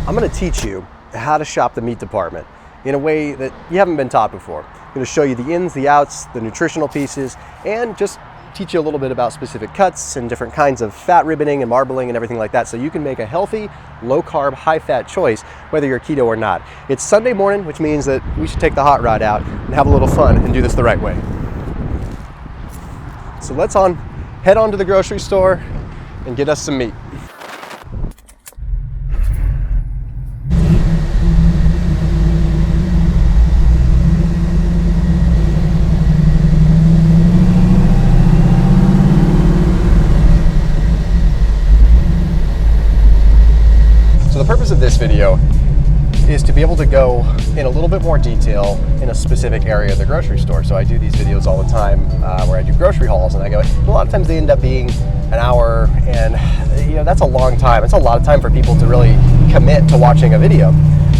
I'm going to teach you how to shop the meat department in a way that you haven't been taught before. I'm going to show you the ins, the outs, the nutritional pieces, and just teach you a little bit about specific cuts and different kinds of fat ribboning and marbling and everything like that, so you can make a healthy, low-carb, high-fat choice, whether you're keto or not. It's Sunday morning, which means that we should take the hot rod out and have a little fun and do this the right way. So let's head on to the grocery store and get us some meat. So the purpose of this video is to be able to go in a little bit more detail in a specific area of the grocery store. So I do these videos all the time where I do grocery hauls, and I go, a lot of times they end up being an hour, and that's a long time. It's a lot of time for people to really commit to watching a video.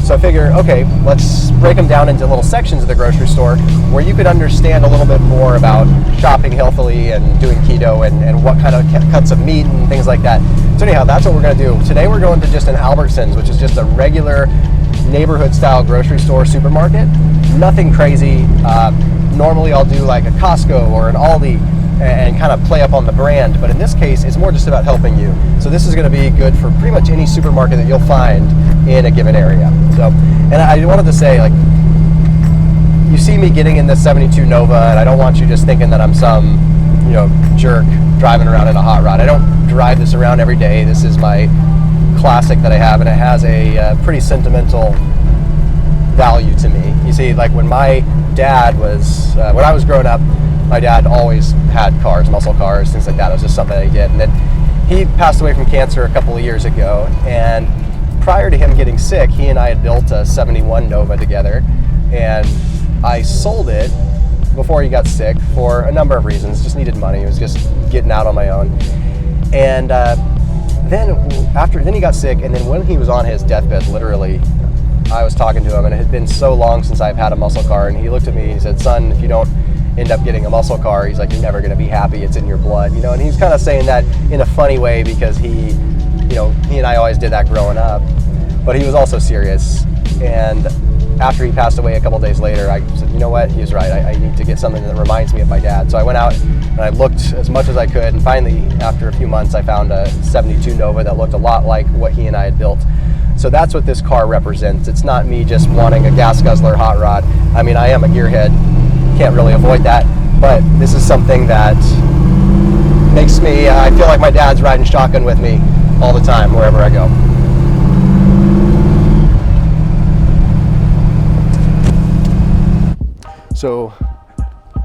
So I figure, okay, let's break them down into little sections of the grocery store where you could understand a little bit more about shopping healthily and doing keto and what kind of cuts of meat and things like that. So anyhow, that's what we're going to do. Today we're going to just an Albertsons, which is just a regular neighborhood style grocery store supermarket. Nothing crazy. Normally I'll do like a Costco or an ALDI and kind of play up on the brand, but in this case it's more just about helping you. So this is going to be good for pretty much any supermarket that you'll find in a given area. So, and I wanted to say, like, you see me getting in this 72 Nova, and I don't want you just thinking that I'm some jerk driving around in a hot rod. I don't drive this around every day. This is my classic that I have, and it has a pretty sentimental value to me. You see, like when my dad was, when I was growing up, my dad always had cars, muscle cars, things like that. It was just something that he did. And then he passed away from cancer a couple of years ago, and prior to him getting sick, he and I had built a 71 Nova together, and I sold it before he got sick for a number of reasons. Just needed money. It was just getting out on my own. And then he got sick, and then when he was on his deathbed, literally, I was talking to him, and it had been so long since I've had a muscle car, and he looked at me and he said, "Son, if you don't end up getting a muscle car," he's like, "you're never going to be happy. It's in your blood," and he's kind of saying that in a funny way because he and I always did that growing up, but he was also serious. And after he passed away a couple days later, I said, you know what, he was right. I need to get something that reminds me of my dad. So I went out and I looked as much as I could, and finally, after a few months, I found a 72 Nova that looked a lot like what he and I had built. So that's what this car represents. It's not me just wanting a gas guzzler hot rod. I mean, I am a gearhead, can't really avoid that, but this is something that makes me, I feel like my dad's riding shotgun with me all the time, wherever I go. So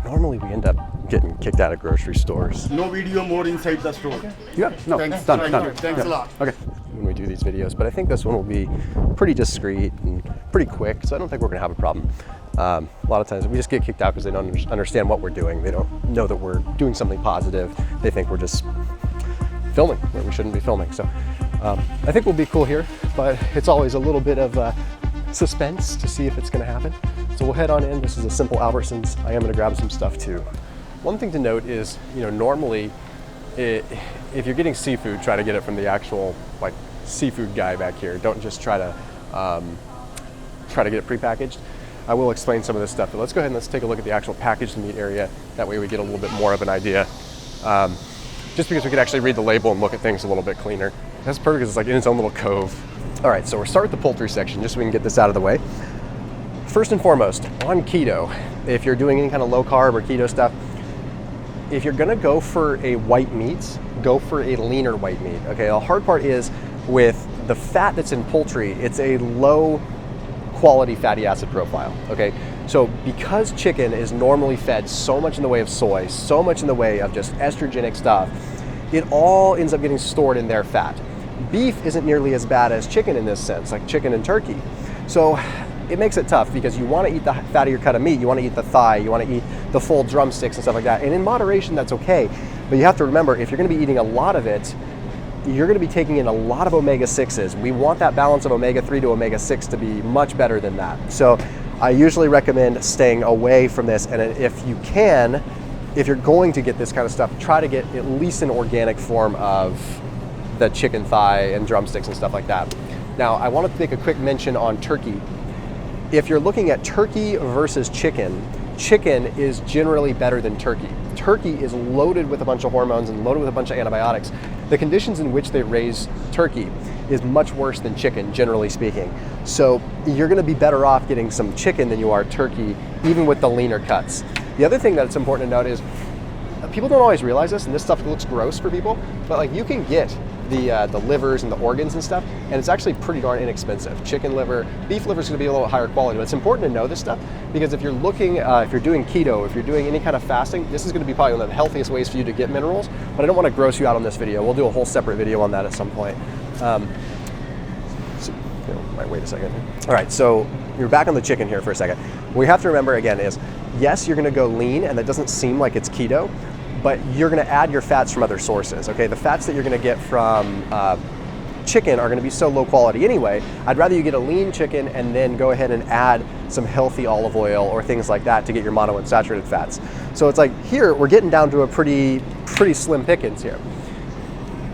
normally we end up getting kicked out of grocery stores. No video more inside the store. Okay. Yeah, no, Thanks. done. Thanks a lot. Okay, when we do these videos, but I think this one will be pretty discreet and pretty quick, so I don't think we're gonna have a problem. A lot of times we just get kicked out because they don't understand what we're doing. They don't know that we're doing something positive. They think we're just filming where we shouldn't be filming. So I think we'll be cool here, but it's always a little bit of suspense to see if it's gonna happen. So we'll head on in. This is a simple Albertsons. I am gonna grab some stuff too. One thing to note is, normally if you're getting seafood, try to get it from the actual seafood guy back here. Don't just try to get it prepackaged. I will explain some of this stuff, but let's go ahead and let's take a look at the actual packaged meat area. That way we get a little bit more of an idea. Just because we could actually read the label and look at things a little bit cleaner. That's perfect because it's like in its own little cove. All right, so we'll start with the poultry section just so we can get this out of the way. First and foremost, on keto, if you're doing any kind of low carb or keto stuff, if you're gonna go for a white meat, go for a leaner white meat. Okay, the hard part is with the fat that's in poultry, it's a low quality fatty acid profile, okay? So because chicken is normally fed so much in the way of soy, so much in the way of just estrogenic stuff, it all ends up getting stored in their fat. Beef isn't nearly as bad as chicken in this sense, like chicken and turkey. So it makes it tough because you want to eat the fattier cut of meat, you want to eat the thigh, you want to eat the full drumsticks and stuff like that. And in moderation, that's okay. But you have to remember, if you're going to be eating a lot of it, you're going to be taking in a lot of omega-6s. We want that balance of omega-3 to omega-6 to be much better than that. So I usually recommend staying away from this. And if you can, if you're going to get this kind of stuff, try to get at least an organic form of the chicken thigh and drumsticks and stuff like that. Now, I want to make a quick mention on turkey. If you're looking at turkey versus chicken, chicken is generally better than turkey. Turkey is loaded with a bunch of hormones and loaded with a bunch of antibiotics. The conditions in which they raise turkey is much worse than chicken, generally speaking. So you're gonna be better off getting some chicken than you are turkey, even with the leaner cuts. The other thing that's important to note is people don't always realize this, and this stuff looks gross for people, but like you can get the livers and the organs and stuff, and it's actually pretty darn inexpensive. Chicken liver, beef liver is going to be a little higher quality, but it's important to know this stuff because if you're looking, if you're doing keto, if you're doing any kind of fasting, this is going to be probably one of the healthiest ways for you to get minerals, but I don't want to gross you out on this video. We'll do a whole separate video on that at some point. Might wait a second. All right, so you're back on the chicken here for a second. What we have to remember again is, yes, you're going to go lean, and that doesn't seem like it's keto, but you're going to add your fats from other sources, okay? The fats that you're going to get from chicken are going to be so low quality anyway. I'd rather you get a lean chicken and then go ahead and add some healthy olive oil or things like that to get your monounsaturated fats. So it's like here, we're getting down to a pretty slim pickings here.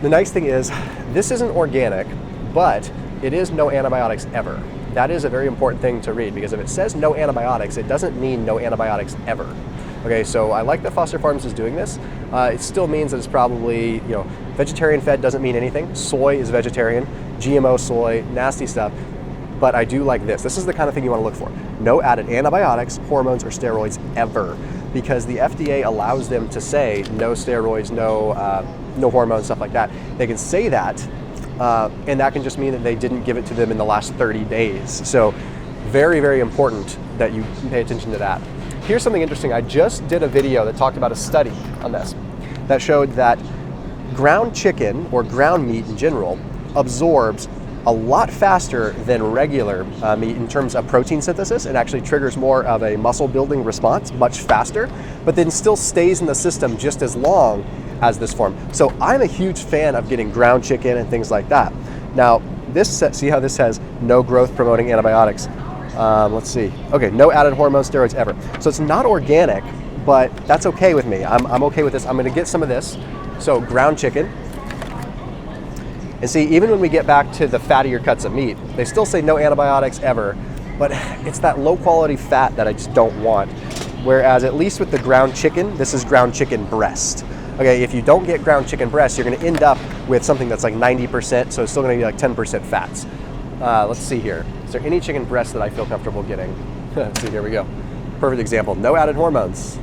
The nice thing is, this isn't organic, but it is no antibiotics ever. That is a very important thing to read because if it says no antibiotics, it doesn't mean no antibiotics ever. Okay, so I like that Foster Farms is doing this. It still means that it's probably, vegetarian fed doesn't mean anything. Soy is vegetarian, GMO soy, nasty stuff. But I do like this. This is the kind of thing you want to look for. No added antibiotics, hormones, or steroids ever, because the FDA allows them to say no steroids, no hormones, stuff like that. They can say that, and that can just mean that they didn't give it to them in the last 30 days. So very, very important that you pay attention to that. Here's something interesting. I just did a video that talked about a study on this that showed that ground chicken or ground meat in general absorbs a lot faster than regular meat in terms of protein synthesis. It actually triggers more of a muscle building response much faster, but then still stays in the system just as long as this form. So I'm a huge fan of getting ground chicken and things like that. Now, see how this has no growth promoting antibiotics. Let's see. Okay, no added hormones, steroids ever. So it's not organic, but that's okay with me. I'm okay with this. I'm gonna get some of this. So ground chicken. And see, even when we get back to the fattier cuts of meat, they still say no antibiotics ever, but it's that low quality fat that I just don't want. Whereas at least with the ground chicken, this is ground chicken breast. Okay, if you don't get ground chicken breast, you're gonna end up with something that's like 90%, so it's still gonna be like 10% fats. Let's see here. Is there any chicken breast that I feel comfortable getting? Let's see, here we go. Perfect example, no added hormones.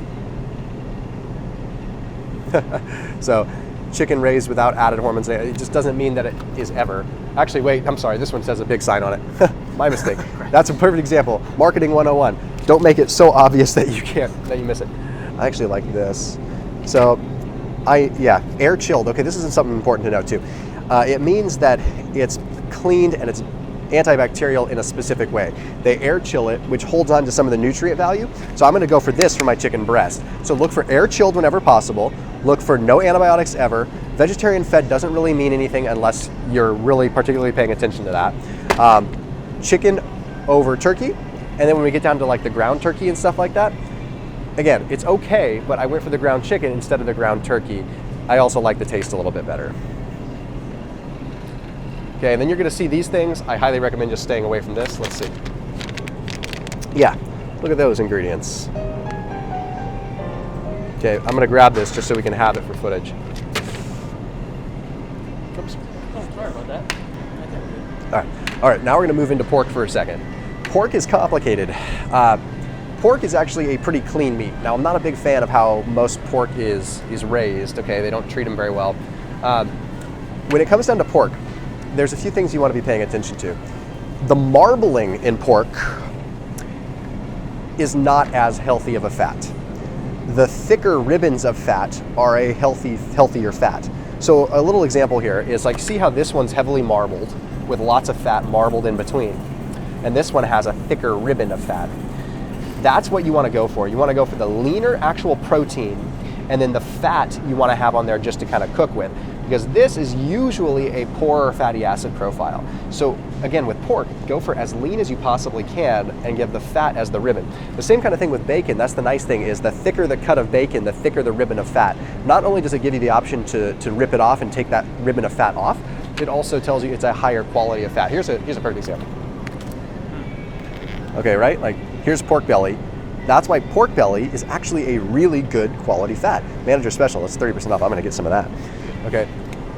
So chicken raised without added hormones, it just doesn't mean that it is ever. Actually, wait, I'm sorry, this one says a big sign on it. My mistake. That's a perfect example. Marketing 101. Don't make it so obvious that you miss it. I actually like this. So, air chilled. Okay, this is something important to know too. It means that it's cleaned and it's antibacterial in a specific way. They air chill it, which holds on to some of the nutrient value. So I'm gonna go for this for my chicken breast. So look for air chilled whenever possible. Look for no antibiotics ever. Vegetarian fed doesn't really mean anything unless you're really particularly paying attention to that. Chicken over turkey. And then when we get down to like the ground turkey and stuff like that, again, it's okay, but I went for the ground chicken instead of the ground turkey. I also like the taste a little bit better. Okay, and then you're gonna see these things. I highly recommend just staying away from this. Let's see. Yeah, look at those ingredients. Okay, I'm gonna grab this just so we can have it for footage. Oops. Oh, sorry about that. All right, now we're gonna move into pork for a second. Pork is complicated. Pork is actually a pretty clean meat. Now, I'm not a big fan of how most pork is raised, okay? They don't treat them very well. When it comes down to pork, there's a few things you want to be paying attention to. The marbling in pork is not as healthy of a fat. The thicker ribbons of fat are a healthier fat. So a little example here is like, see how this one's heavily marbled with lots of fat marbled in between. And this one has a thicker ribbon of fat. That's what you want to go for. You want to go for the leaner actual protein and then the fat you want to have on there just to kind of cook with, because this is usually a poorer fatty acid profile. So again, with pork, go for as lean as you possibly can and give the fat as the ribbon. The same kind of thing with bacon. That's the nice thing, is the thicker the cut of bacon, the thicker the ribbon of fat. Not only does it give you the option to rip it off and take that ribbon of fat off, it also tells you it's a higher quality of fat. Here's a perfect example. Okay, right? Like here's pork belly. That's why pork belly is actually a really good quality fat. Manager Special, that's 30% off. I'm gonna get some of that. Okay,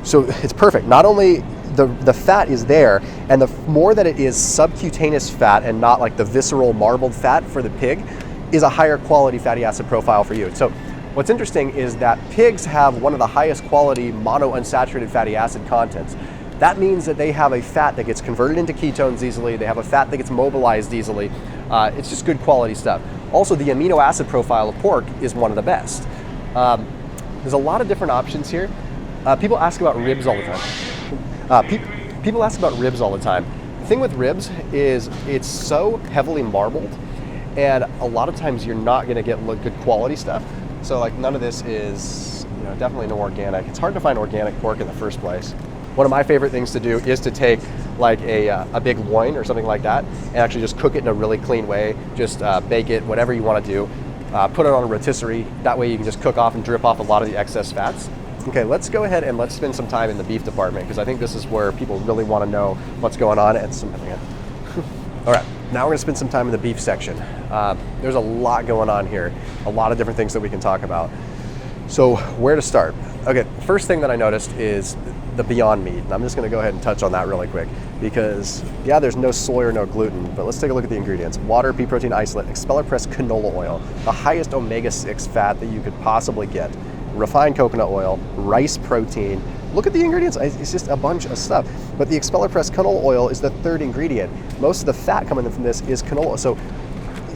so it's perfect. Not only the fat is there, and the more that it is subcutaneous fat and not like the visceral marbled fat for the pig, is a higher quality fatty acid profile for you. So what's interesting is that pigs have one of the highest quality monounsaturated fatty acid contents. That means that they have a fat that gets converted into ketones easily. They have a fat that gets mobilized easily. It's just good quality stuff. Also, the amino acid profile of pork is one of the best. There's a lot of different options here. People ask about ribs all the time. People ask about ribs all the time. The thing with ribs is it's so heavily marbled, and a lot of times you're not going to get good quality stuff. So like none of this is, definitely no organic. It's hard to find organic pork in the first place. One of my favorite things to do is to take like a big loin or something like that and actually just cook it in a really clean way. Just bake it, whatever you want to do. Put it on a rotisserie. That way you can just cook off and drip off a lot of the excess fats. Okay, let's go ahead and let's spend some time in the beef department, because I think this is where people really want to know what's going on. And all right, now we're gonna spend some time in the beef section. There's a lot going on here, a lot of different things that we can talk about. So where to start? Okay, first thing that I noticed is the Beyond Meat. And I'm just gonna go ahead and touch on that really quick, because yeah, there's no soy or no gluten, but let's take a look at the ingredients. Water, pea protein isolate, expeller pressed canola oil, the highest omega-6 fat that you could possibly get, refined coconut oil, rice protein. Look at the ingredients, it's just a bunch of stuff. But the expeller pressed canola oil is the third ingredient. Most of the fat coming from this is canola, so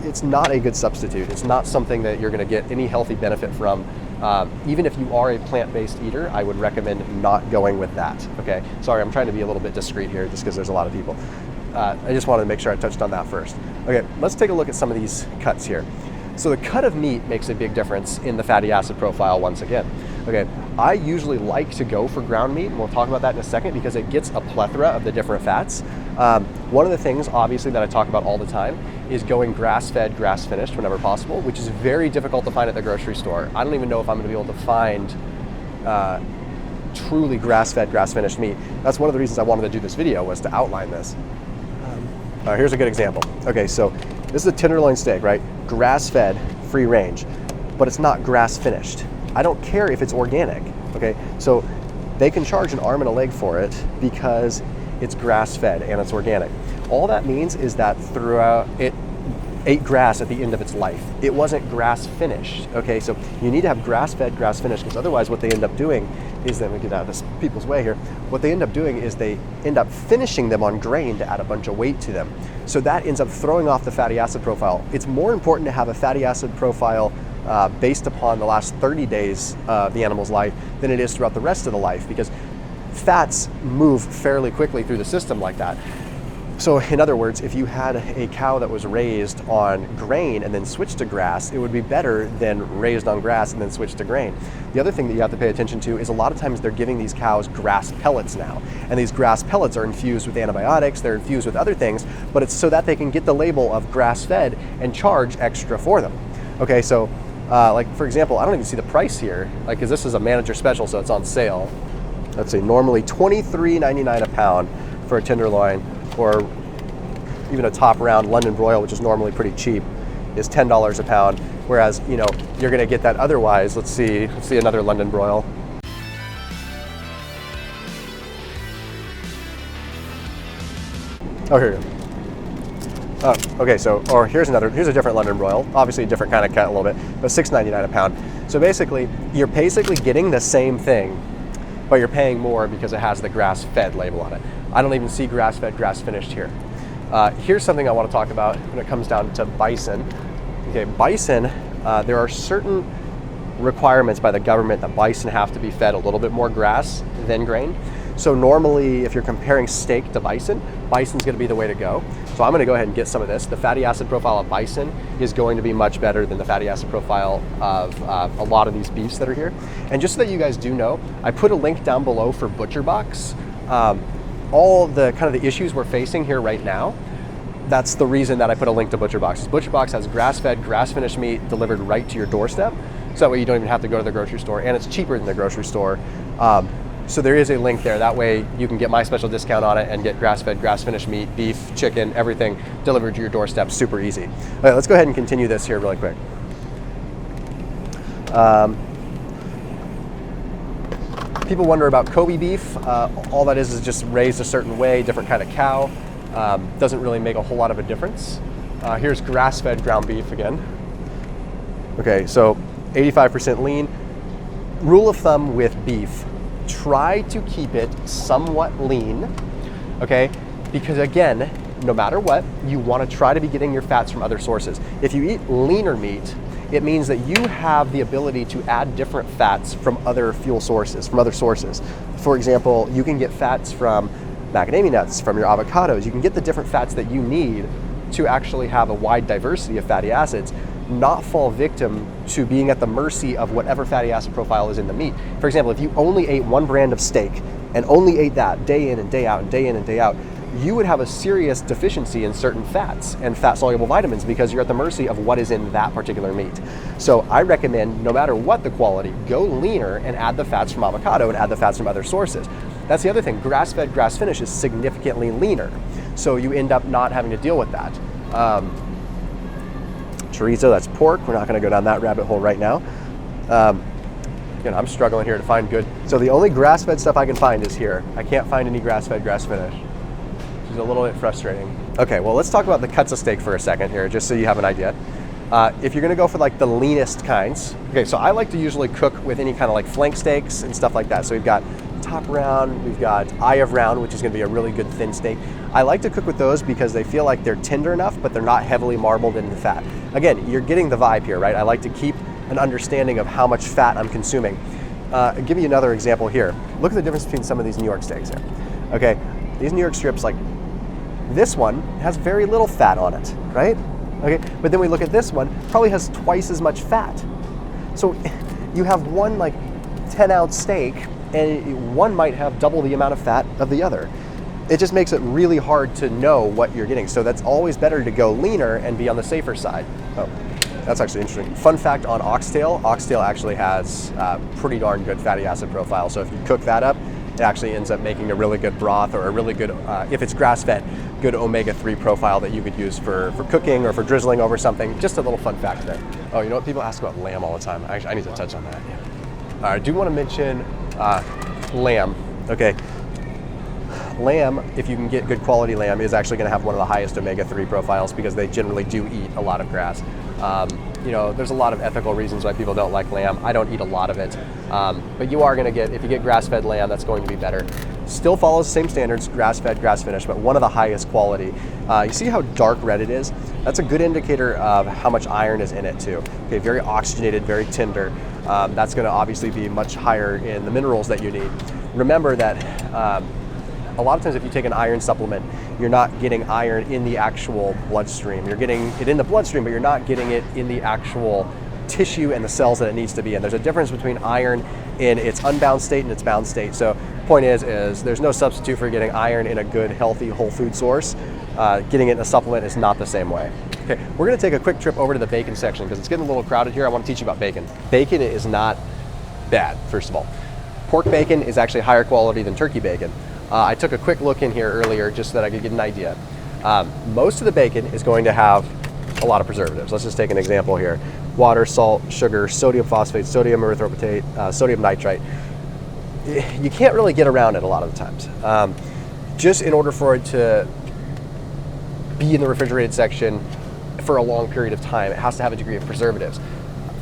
it's not a good substitute. It's not something that you're gonna get any healthy benefit from. Even if you are a plant-based eater, I would recommend not going with that, okay? Sorry, I'm trying to be a little bit discreet here just because there's a lot of people. I just wanted to make sure I touched on that first. Okay, let's take a look at some of these cuts here. So the cut of meat makes a big difference in the fatty acid profile once again. Okay, I usually like to go for ground meat, and we'll talk about that in a second, because it gets a plethora of the different fats. One of the things, obviously, that I talk about all the time is going grass-fed, grass-finished whenever possible, which is very difficult to find at the grocery store. I don't even know if I'm gonna be able to find truly grass-fed, grass-finished meat. That's one of the reasons I wanted to do this video, was to outline this. Here's a good example. Okay, so this is a tenderloin steak, right? Grass-fed, free range, but it's not grass-finished. I don't care if it's organic, okay? So they can charge an arm and a leg for it because it's grass-fed and it's organic. All that means is that throughout it ate grass at the end of its life. It wasn't grass-finished, okay? So you need to have grass-fed, grass-finished, because otherwise what they end up doing is, then we get out of this people's way here, what they end up doing is they end up finishing them on grain to add a bunch of weight to them. So that ends up throwing off the fatty acid profile. It's more important to have a fatty acid profile based upon the last 30 days of the animal's life than it is throughout the rest of the life, because fats move fairly quickly through the system like that. So in other words, if you had a cow that was raised on grain and then switched to grass, it would be better than raised on grass and then switched to grain. The other thing that you have to pay attention to is a lot of times they're giving these cows grass pellets now. And these grass pellets are infused with antibiotics, they're infused with other things, but it's so that they can get the label of grass-fed and charge extra for them. Okay, so like for example, I don't even see the price here, like, because this is a manager special, so it's on sale. Let's see, normally $23.99 a pound for a tenderloin, or even a top round London broil, which is normally pretty cheap, is $10 a pound. Whereas, you're gonna get that otherwise. Let's see another London broil. Oh, here you go. Oh, okay, so, or here's a different London broil, obviously a different kind of cut a little bit, but $6.99 a pound. So basically, you're basically getting the same thing, but you're paying more because it has the grass-fed label on it. I don't even see grass-fed, grass-finished here. Here's something I want to talk about when it comes down to bison. Okay, bison, there are certain requirements by the government that bison have to be fed a little bit more grass than grain. So normally, if you're comparing steak to bison, bison's gonna be the way to go. So I'm gonna go ahead and get some of this. The fatty acid profile of bison is going to be much better than the fatty acid profile of a lot of these beefs that are here. And just so that you guys do know, I put a link down below for ButcherBox. All the kind of the issues we're facing here right now, that's the reason that I put a link to ButcherBox. ButcherBox has grass-fed, grass-finished meat delivered right to your doorstep. So that way you don't even have to go to the grocery store, and it's cheaper than the grocery store. So there is a link there. That way you can get my special discount on it and get grass-fed, grass-finished meat, beef, chicken, everything delivered to your doorstep, super easy. All right, let's go ahead and continue this here really quick. People wonder about Kobe beef. All that is just raised a certain way, different kind of cow. Doesn't really make a whole lot of a difference. Here's grass-fed ground beef again. Okay, so 85% lean. Rule of thumb with beef, try to keep it somewhat lean, okay? Because again, no matter what, you want to try to be getting your fats from other sources. If you eat leaner meat, it means that you have the ability to add different fats from other fuel sources, from other sources. For example, you can get fats from macadamia nuts, from your avocados. You can get the different fats that you need to actually have a wide diversity of fatty acids, not fall victim to being at the mercy of whatever fatty acid profile is in the meat. For example, if you only ate one brand of steak and only ate that day in and day out and day in and day out, you would have a serious deficiency in certain fats and fat-soluble vitamins because you're at the mercy of what is in that particular meat. So I recommend, no matter what the quality, go leaner and add the fats from avocado and add the fats from other sources. That's the other thing. Grass-fed, grass-finished is significantly leaner, so you end up not having to deal with that. Chorizo, that's pork. We're not going to go down that rabbit hole right now. I'm struggling here to find good. So the only grass-fed stuff I can find is here. I can't find any grass-fed, grass-finished, which is a little bit frustrating. Okay, well, let's talk about the cuts of steak for a second here, just so you have an idea. If you're going to go for like the leanest kinds, okay, so I like to usually cook with any kind of like flank steaks and stuff like that. So we've got top round, we've got eye of round, which is going to be a really good thin steak. I like to cook with those because they feel like they're tender enough, but they're not heavily marbled into fat. Again, you're getting the vibe here, right? I like to keep an understanding of how much fat I'm consuming. I'll give you another example here. Look at the difference between some of these New York steaks here. Okay, these New York strips, like this one has very little fat on it, right? Okay, but then we look at this one, probably has twice as much fat. So you have one like 10-ounce steak and one might have double the amount of fat of the other. It just makes it really hard to know what you're getting. So that's always better to go leaner and be on the safer side. Oh, that's actually interesting. Fun fact on oxtail actually has pretty darn good fatty acid profile. So if you cook that up, it actually ends up making a really good broth or a really good, if it's grass-fed, good omega-3 profile that you could use for cooking or for drizzling over something. Just a little fun fact there. Oh, you know what? People ask about lamb all the time. I need to touch on that. Yeah. I do want to mention lamb. Okay. Lamb, if you can get good quality lamb, is actually going to have one of the highest omega-3 profiles because they generally do eat a lot of grass. There's a lot of ethical reasons why people don't like lamb. I don't eat a lot of it. But you are going to get, if you get grass-fed lamb, that's going to be better. Still follows the same standards, grass-fed, grass-finished, but one of the highest quality. You see how dark red it is? That's a good indicator of how much iron is in it too. Okay, very oxygenated, very tender. That's going to obviously be much higher in the minerals that you need. Remember that a lot of times if you take an iron supplement, you're not getting iron in the actual bloodstream. You're getting it in the bloodstream, but you're not getting it in the actual tissue and the cells that it needs to be in. There's a difference between iron in its unbound state and its bound state. So point is there's no substitute for getting iron in a good, healthy, whole food source. Getting it in a supplement is not the same way. Okay, we're gonna take a quick trip over to the bacon section because it's getting a little crowded here. I wanna teach you about bacon. Bacon is not bad, first of all. Pork bacon is actually higher quality than turkey bacon. I took a quick look in here earlier just so that I could get an idea. Most of the bacon is going to have a lot of preservatives. Let's just take an example here. Water, salt, sugar, sodium phosphate, sodium erythropoietate, sodium nitrite. You can't really get around it a lot of the times. Just in order for it to be in the refrigerated section for a long period of time, it has to have a degree of preservatives.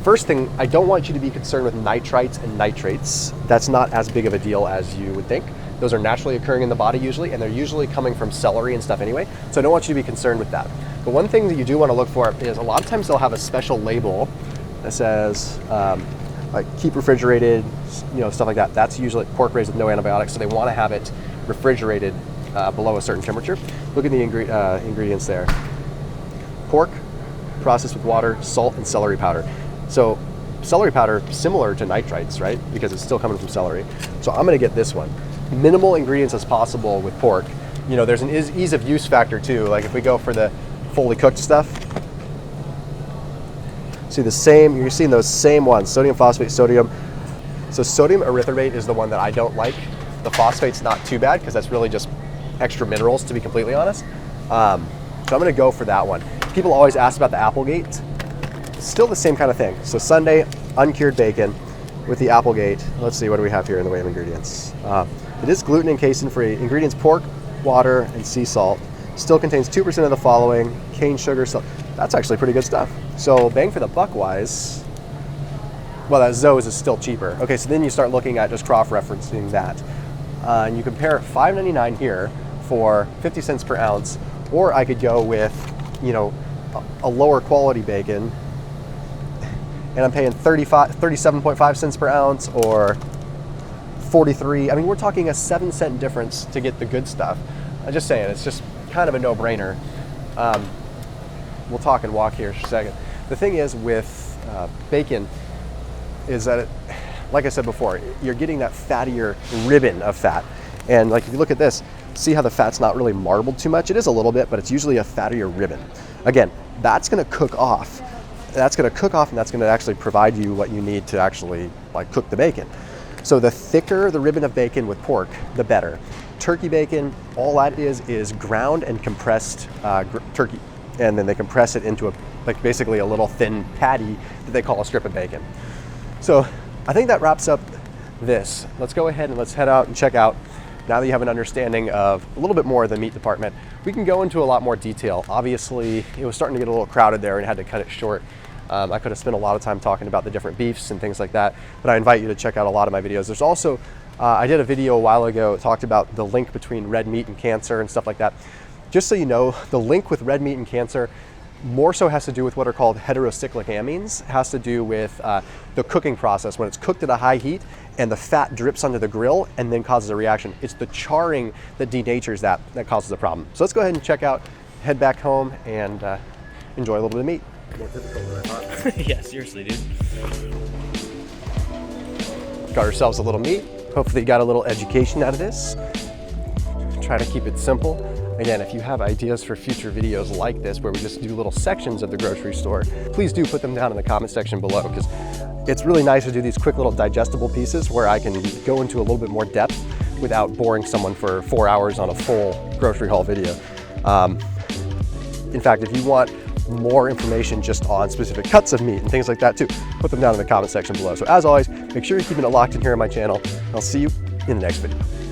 First thing, I don't want you to be concerned with nitrites and nitrates. That's not as big of a deal as you would think. Those are naturally occurring in the body usually, and they're usually coming from celery and stuff anyway, so I don't want you to be concerned with that. But one thing that you do want to look for is a lot of times they'll have a special label that says, like keep refrigerated, stuff like that. That's usually pork raised with no antibiotics, so they want to have it refrigerated below a certain temperature. Look at the ingredients there. Pork, processed with water, salt, and celery powder. So celery powder, similar to nitrites, right? Because it's still coming from celery. So I'm going to get this one. Minimal ingredients as possible with pork. There's an ease of use factor too. Like if we go for the fully cooked stuff, see you're seeing those same ones, sodium phosphate, sodium. So sodium erythropoietate is the one that I don't like. the phosphate's not too bad because that's really just extra minerals, to be completely honest. So I'm gonna go for that one. People always ask about the Applegate. Still the same kind of thing. So Sunday, uncured bacon with the Applegate. Let's see, what do we have here in the way of ingredients? It is gluten and casein free. Ingredients: pork, water, and sea salt. Still contains 2% of the following: cane sugar. So that's actually pretty good stuff. So bang for the buck wise, well, that Zoe's is still cheaper. Okay, so then you start looking at just cross-referencing that. And you compare $5.99 here for 50 cents per ounce, or I could go with, you know, a lower quality bacon, and I'm paying 37.5 cents per ounce, or 43. I mean, we're talking a 7-cent difference to get the good stuff. I'm just saying, it's just kind of a no-brainer. We'll talk and walk here in a second. The thing is with bacon is that, like I said before, you're getting that fattier ribbon of fat. And like if you look at this, see how the fat's not really marbled too much? It is a little bit, but it's usually a fattier ribbon. Again, that's gonna cook off. That's gonna cook off, and that's gonna actually provide you what you need to actually like cook the bacon. So the thicker the ribbon of bacon with pork, the better. Turkey bacon, all that is ground and compressed turkey. And then they compress it into like basically a little thin patty that they call a strip of bacon. So I think that wraps up this. Let's go ahead and let's head out and check out. Now that you have an understanding of a little bit more of the meat department, we can go into a lot more detail. Obviously, it was starting to get a little crowded there and had to cut it short. I could have spent a lot of time talking about the different beefs and things like that, but I invite you to check out a lot of my videos. There's also, I did a video a while ago that talked about the link between red meat and cancer and stuff like that. Just so you know, the link with red meat and cancer more so has to do with what are called heterocyclic amines. It has to do with the cooking process. When it's cooked at a high heat and the fat drips onto the grill and then causes a reaction, it's the charring that denatures that causes a problem. So let's go ahead and check out, head back home, and enjoy a little bit of meat. More typical than I thought. Yeah, seriously, dude. Got ourselves a little meat. Hopefully you got a little education out of this. Try to keep it simple. Again, if you have ideas for future videos like this, where we just do little sections of the grocery store, please do put them down in the comment section below, because it's really nice to do these quick little digestible pieces where I can go into a little bit more depth without boring someone for 4 hours on a full grocery haul video. In fact, if you want more information just on specific cuts of meat and things like that too, put them down in the comment section below. So as always, make sure you're keeping it locked in here on my channel. I'll see you in the next video.